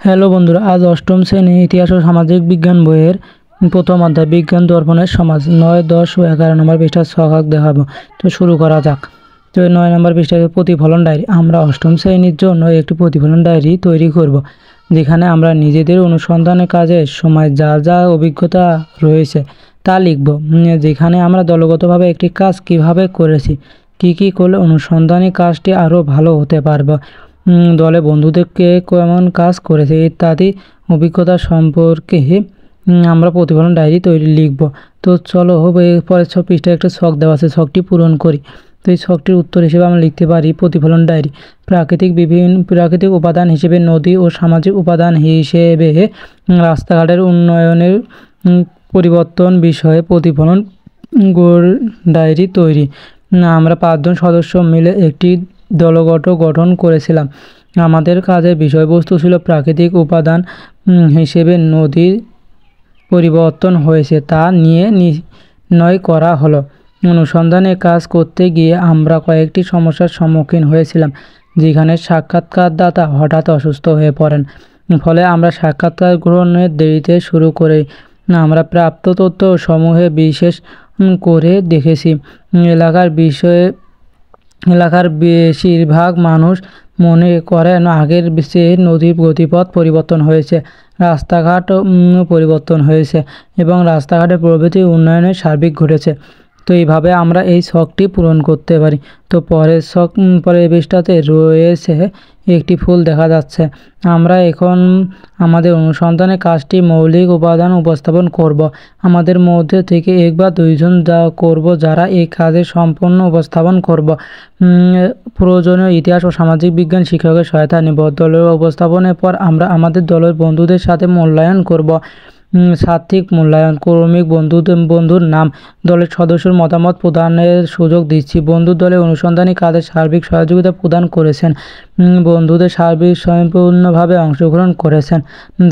Hello বন্ধুরা, আজ অষ্টম শ্রেণী ইতিহাস ও সামাজিক বিজ্ঞান বইয়ের প্রথম অধ্যায় বিজ্ঞান দর্পণের সমাজ 9, 10 ও 11 নম্বর পৃষ্ঠার ছক দেখাবো। তো শুরু করা যাক। তো 9 নম্বর পৃষ্ঠায় প্রতিফলন ডায়েরি। আমরা অষ্টম শ্রেণীর জন্য একটি প্রতিফলন ডায়েরি তৈরি করব, যেখানে আমরা নিজেদের অনুসন্ধানের কাজের সময় যা যা অভিজ্ঞতা রয়েছে তা লিখব। যেখানে আমরা দলগতভাবে একটি কাজ কিভাবে করেছি, কি করলে অনুসন্ধানী কাজটি আরও ভালো হতে পারবে, দলে বন্ধুদেরকে কেমন কাজ করেছে ইত্যাদি অভিজ্ঞতা সম্পর্কে আমরা প্রতিফলন ডায়েরি লিখব। তো চলো পরের পৃষ্ঠায় একটা ছক দেওয়া আছে, ছকটি পূরণ করি। তো এই ছকটির উত্তর হিসেবে আমরা লিখতে পারি প্রতিফলন ডায়েরি। প্রাকৃতিক উপাদান হিসেবে নদী ও সামাজিক উপাদান হিসেবে রাস্তাঘাটের উন্নয়নের পরিবর্তন বিষয়ে প্রতিফলন ডায়েরি তৈরি। আমরা 5 জন সদস্য মিলে একটি দলগত গঠন করেছিলাম। আমাদের কাজের বিষয়বস্তু ছিল প্রাকৃতিক উপাদান হিসেবে নদীর পরিবর্তন হয়েছে তা নিয়ে নির্ণয় করা হলো। অনুসন্ধানে কাজ করতে গিয়ে আমরা কয়েকটি সমস্যার সম্মুখীন হয়েছিলাম, যেখানে সাক্ষাৎকারদাতা হঠাৎ অসুস্থ হয়ে পড়েন। ফলে আমরা সাক্ষাৎকার গ্রহণের দেরিতে শুরু করে আমরা প্রাপ্ত তথ্য সমূহে বিশেষ করে দেখেছি। এলাকার বেশিরভাগ মানুষ মনে করেন আগের চেয়ে নদীর গতিপথ পরিবর্তন হয়েছে, রাস্তাঘাট পরিবর্তন হয়েছে এবং রাস্তাঘাটের প্রভৃতি উন্নয়নের সার্বিক ঘটেছে। তো এইভাবে আমরা এই ছকটি পূরণ করতে পারি। তো পরের পৃষ্ঠাতে রয়েছে একটি ফুল দেখা যাচ্ছে। আমরা এখন আমাদের অনুসন্ধানের কাজটি মৌলিক উপাদান উপস্থাপন করব। আমাদের মধ্যে থেকে 1 বা 2 জন করব যারা এই কাজে সম্পূর্ণ উপস্থাপন করব। প্রয়োজনীয় ইতিহাস ও সামাজিক বিজ্ঞান শিক্ষকের সহায়তা নেব। দলের উপস্থাপনের পর আমরা আমাদের দলের বন্ধুদের সাথে মূল্যায়ন করব। সাত্ত্বিক মূল্যায়ন। ক্রমিক বন্ধুর নাম। দলের সদস্যর মতামত প্রদানের সুযোগ দিচ্ছি। বন্ধু দলের অনুসন্ধানী কাজে সার্বিক সহযোগিতা প্রদান করেছেন। বন্ধুদের সম্পূর্ণভাবে অংশগ্রহণ করেছেন।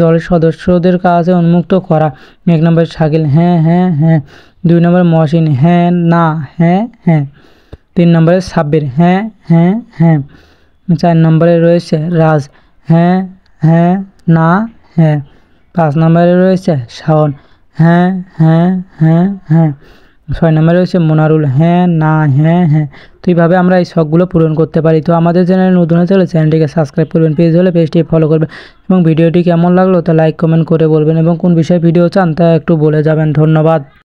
দলের সদস্যদের কাজে উন্মুক্ত করা। 1 নম্বর শাকিল, হ্যাঁ হ্যাঁ হ্যাঁ। 2 নম্বর মহসিন, হ্যাঁ না হ্যাঁ হ্যাঁ। 3 নম্বরে সাব্বির, হ্যাঁ হ্যাঁ হ্যাঁ। 4 নম্বরে রয়েছে রাজ, হ্যাঁ হ্যাঁ না হ্যাঁ। 5 নম্বরে রয়েছে শাওন, হ্যাঁ হ্যাঁ হ্যাঁ হ্যাঁ। 6 নম্বরে রয়েছে মোনারুল, হ্যাঁ না হ্যাঁ হ্যাঁ। তো এইভাবে আমরা এই ছকগুলো পূরণ করতে পারি। তো আমাদের চ্যানেল নতুন হয়ে থাকলে চ্যানেলটিকে সাবস্ক্রাইব করবেন, পেজ হলে পেজটি ফলো করবেন এবং ভিডিওটি কেমন লাগলো তা লাইক কমেন্ট করে বলবেন এবং কোন বিষয়ে ভিডিও চান তা একটু বলে যাবেন। ধন্যবাদ।